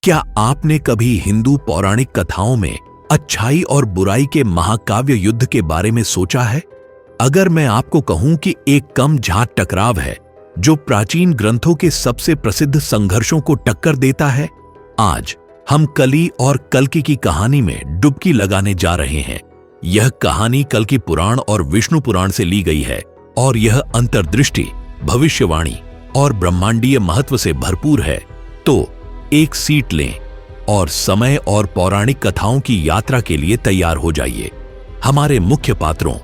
क्या आपने कभी हिंदू पौराणिक कथाओं में अच्छाई और बुराई के महाकाव्य युद्ध के बारे में सोचा है? अगर मैं आपको कहूं कि एक कम झाट टकराव है जो प्राचीन ग्रंथों के सबसे प्रसिद्ध संघर्षों को टक्कर देता है, आज हम कली और कल्कि की कहानी में डुबकी लगाने जा रहे हैं। यह कहानी कल्कि पुराण और विष्णु पुराण से ली गई है और यह अंतर्दृष्टि, भविष्यवाणी और ब्रह्मांडीय महत्व से भरपूर है। तो एक सीट लें और समय और पौराणिक कथाओं की यात्रा के लिए तैयार हो जाइए। हमारे मुख्य पात्रों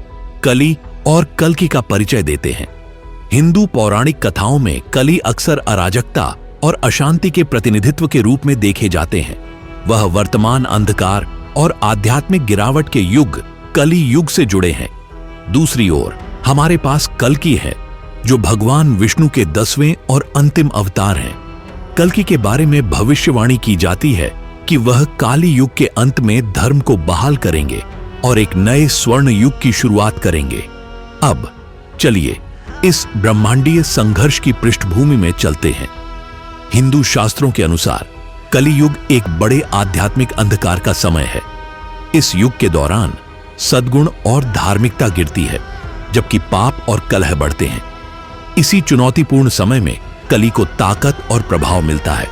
कली और कल्कि का परिचय देते हैं। हिंदू पौराणिक कथाओं में कली अक्सर अराजकता और अशांति के प्रतिनिधित्व के रूप में देखे जाते हैं। वह वर्तमान अंधकार और आध्यात्मिक गिरावट के युग कली युग से जुड़े हैं। दूसरी ओर हमारे पास कल्कि है, जो भगवान विष्णु के 10वें और अंतिम अवतार हैं। कल्कि के बारे में भविष्यवाणी की जाती है कि वह काली युग के अंत में धर्म को बहाल करेंगे और एक नए स्वर्ण युग की शुरुआत करेंगे। अब चलिए इस ब्रह्मांडीय संघर्ष की पृष्ठभूमि में चलते हैं। हिंदू शास्त्रों के अनुसार कलियुग एक बड़े आध्यात्मिक अंधकार का समय है। इस युग के दौरान सद्गुण और धार्मिकता गिरती है, जबकि पाप और कलह बढ़ते हैं। इसी चुनौतीपूर्ण समय में कली को ताकत और प्रभाव मिलता है।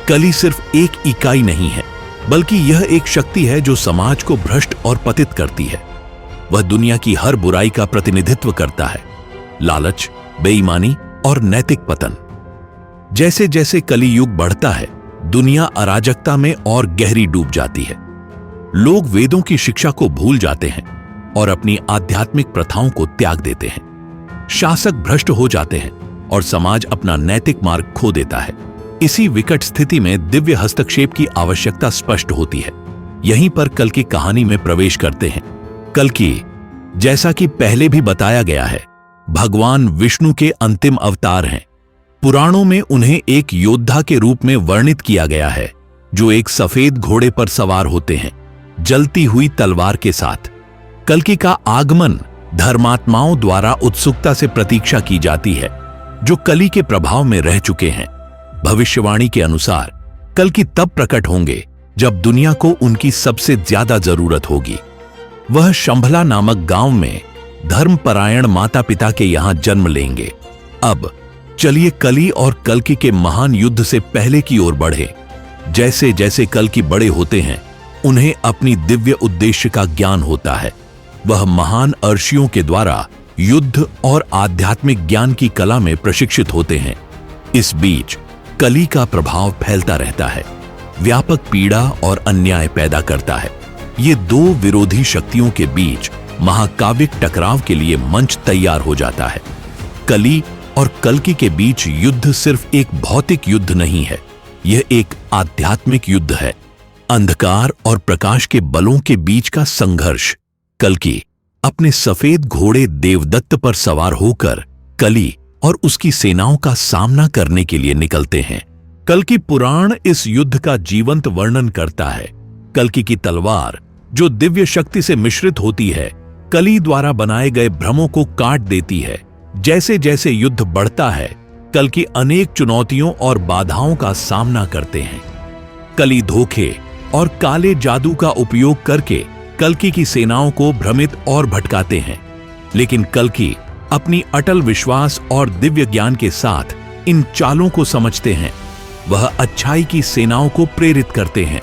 कली सिर्फ एक इकाई नहीं है, बल्कि यह एक शक्ति है जो समाज को भ्रष्ट और पतित करती है। वह दुनिया की हर बुराई का प्रतिनिधित्व करता है, लालच, बेईमानी और नैतिक पतन। जैसे जैसे कली युग बढ़ता है, दुनिया अराजकता में और गहरी डूब जाती है। लोग वेदों की शिक्षा को भूल जाते हैं और अपनी आध्यात्मिक प्रथाओं को त्याग देते हैं। शासक भ्रष्ट हो जाते हैं और समाज अपना नैतिक मार्ग खो देता है। इसी विकट स्थिति में दिव्य हस्तक्षेप की आवश्यकता स्पष्ट होती है। यहीं पर कल्कि कहानी में प्रवेश करते हैं। कल्कि, जैसा कि पहले भी बताया गया है, भगवान विष्णु के अंतिम अवतार हैं। पुराणों में उन्हें एक योद्धा के रूप में वर्णित किया गया है, जो एक सफेद घोड़े पर सवार होते हैं, जलती हुई तलवार के साथ। कल्कि का आगमन धर्मात्माओं द्वारा उत्सुकता से प्रतीक्षा की जाती है, जो कली के प्रभाव में रह चुके हैं। भविष्यवाणी के अनुसार कल्कि तब प्रकट होंगे जब दुनिया को उनकी सबसे ज्यादा जरूरत होगी। वह शंभला नामक गांव में धर्मपरायण माता पिता के यहां जन्म लेंगे। अब चलिए कली और कल्कि के महान युद्ध से पहले की ओर बढ़े। जैसे जैसे कल्कि बड़े होते हैं, उन्हें अपनी दिव्य उद्देश्य का ज्ञान होता है। वह महान अर्षियों के द्वारा युद्ध और आध्यात्मिक ज्ञान की कला में प्रशिक्षित होते हैं। इस बीच कली का प्रभाव फैलता रहता है, व्यापक पीड़ा और अन्याय पैदा करता है। ये दो विरोधी शक्तियों के बीच महाकाव्यिक टकराव के लिए मंच तैयार हो जाता है। कली और कल्कि के बीच युद्ध सिर्फ एक भौतिक युद्ध नहीं है, यह एक आध्यात्मिक युद्ध है। अंधकार और प्रकाश के बलों के बीच का संघर्ष। कल्कि अपने सफेद घोड़े देवदत्त पर सवार होकर कली और उसकी सेनाओं का सामना करने के लिए निकलते हैं। कल्कि पुराण इस युद्ध का जीवंत वर्णन करता है। कल्कि की तलवार, जो दिव्य शक्ति से मिश्रित होती है, कली द्वारा बनाए गए भ्रमों को काट देती है। जैसे जैसे युद्ध बढ़ता है, कल्कि अनेक चुनौतियों और बाधाओं का सामना करते हैं। कली धोखे और काले जादू का उपयोग करके कल्कि की सेनाओं को भ्रमित और भटकाते हैं, लेकिन कल्कि अपनी अटल विश्वास और दिव्य ज्ञान के साथ इन चालों को समझते हैं। वह अच्छाई की सेनाओं को प्रेरित करते हैं,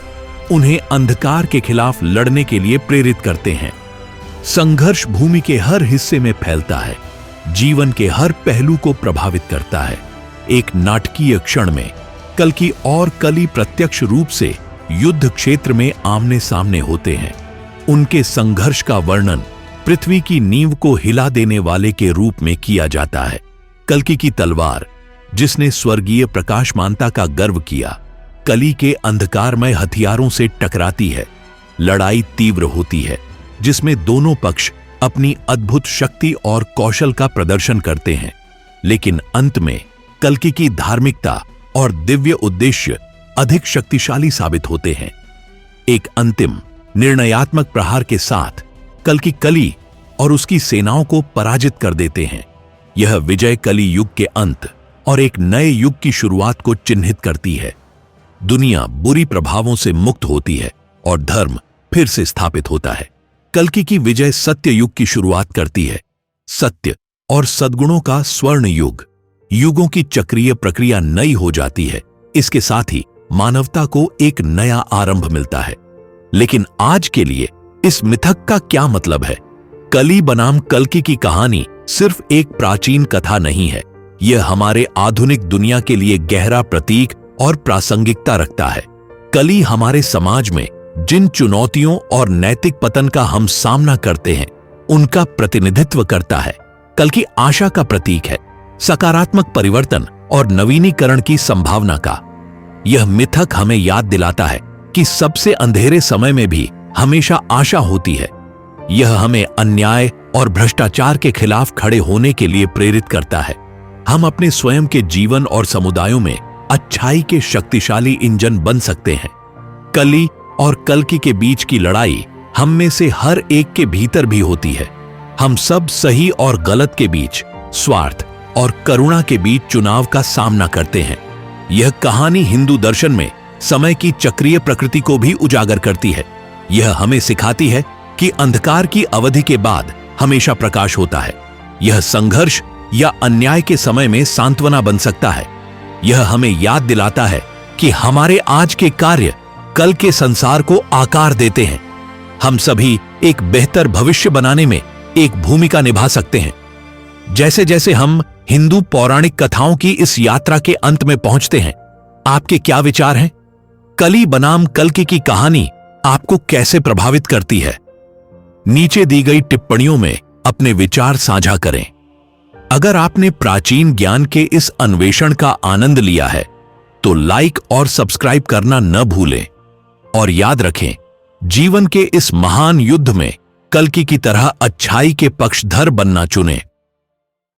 उन्हें अंधकार के खिलाफ लड़ने के लिए प्रेरित करते हैं। संघर्ष भूमि के हर हिस्से में फैलता है, जीवन के हर पहलू को प्रभावित करता है। एक नाटकीय क्षण में कल्कि और कली प्रत्यक्ष रूप से युद्ध क्षेत्र में आमने सामने होते हैं। उनके संघर्ष का वर्णन पृथ्वी की नींव को हिला देने वाले के रूप में किया जाता है। कल्कि की तलवार, जिसने स्वर्गीय प्रकाशमानता का गर्व किया, कली के अंधकारमय हथियारों से टकराती है। लड़ाई तीव्र होती है, जिसमें दोनों पक्ष अपनी अद्भुत शक्ति और कौशल का प्रदर्शन करते हैं, लेकिन अंत में कल्कि की धार्मिकता और दिव्य उद्देश्य अधिक शक्तिशाली साबित होते हैं। एक अंतिम निर्णयात्मक प्रहार के साथ कल्कि कली और उसकी सेनाओं को पराजित कर देते हैं। यह विजय कली युग के अंत और एक नए युग की शुरुआत को चिन्हित करती है। दुनिया बुरी प्रभावों से मुक्त होती है और धर्म फिर से स्थापित होता है। कल्कि की विजय सत्य युग की शुरुआत करती है। सत्य और सद्गुणों का स्वर्ण युग। युगों की चक्रीय प्रक्रिया नई हो जाती है। इसके साथ ही मानवता को एक नया आरंभ मिलता है। लेकिन आज के लिए इस मिथक का क्या मतलब है? कली बनाम कल्कि की कहानी सिर्फ एक प्राचीन कथा नहीं है। यह हमारे आधुनिक दुनिया के लिए गहरा प्रतीक और प्रासंगिकता रखता है। कली हमारे समाज में जिन चुनौतियों और नैतिक पतन का हम सामना करते हैं, उनका प्रतिनिधित्व करता है। कल्कि आशा का प्रतीक है, सकारात्मक परिवर्तन और नवीनीकरण की संभावना का। यह मिथक हमें याद दिलाता है कि सबसे अंधेरे समय में भी हमेशा आशा होती है। यह हमें अन्याय और भ्रष्टाचार के खिलाफ खड़े होने के लिए प्रेरित करता है। हम अपने स्वयं के जीवन और समुदायों में अच्छाई के शक्तिशाली इंजन बन सकते हैं। कली और कल्कि के बीच की लड़ाई हम में से हर एक के भीतर भी होती है। हम सब सही और गलत के बीच, स्वार्थ और करुणा के बीच चुनाव का सामना करते हैं। यह कहानी हिंदू दर्शन में समय की चक्रीय प्रकृति को भी उजागर करती है। यह हमें सिखाती है कि अंधकार की अवधि के बाद हमेशा प्रकाश होता है। यह संघर्ष या अन्याय के समय में सांत्वना बन सकता है। यह हमें याद दिलाता है कि हमारे आज के कार्य कल के संसार को आकार देते हैं। हम सभी एक बेहतर भविष्य बनाने में एक भूमिका निभा सकते हैं। जैसे जैसे हम हिंदू पौराणिक कथाओं की इस यात्रा के अंत में पहुंचते हैं, आपके क्या विचार हैं? कली बनाम कल्कि की कहानी आपको कैसे प्रभावित करती है? नीचे दी गई टिप्पणियों में अपने विचार साझा करें। अगर आपने प्राचीन ज्ञान के इस अन्वेषण का आनंद लिया है, तो लाइक और सब्सक्राइब करना न भूलें। और याद रखें, जीवन के इस महान युद्ध में कल्कि की तरह अच्छाई के पक्षधर बनना चुनें।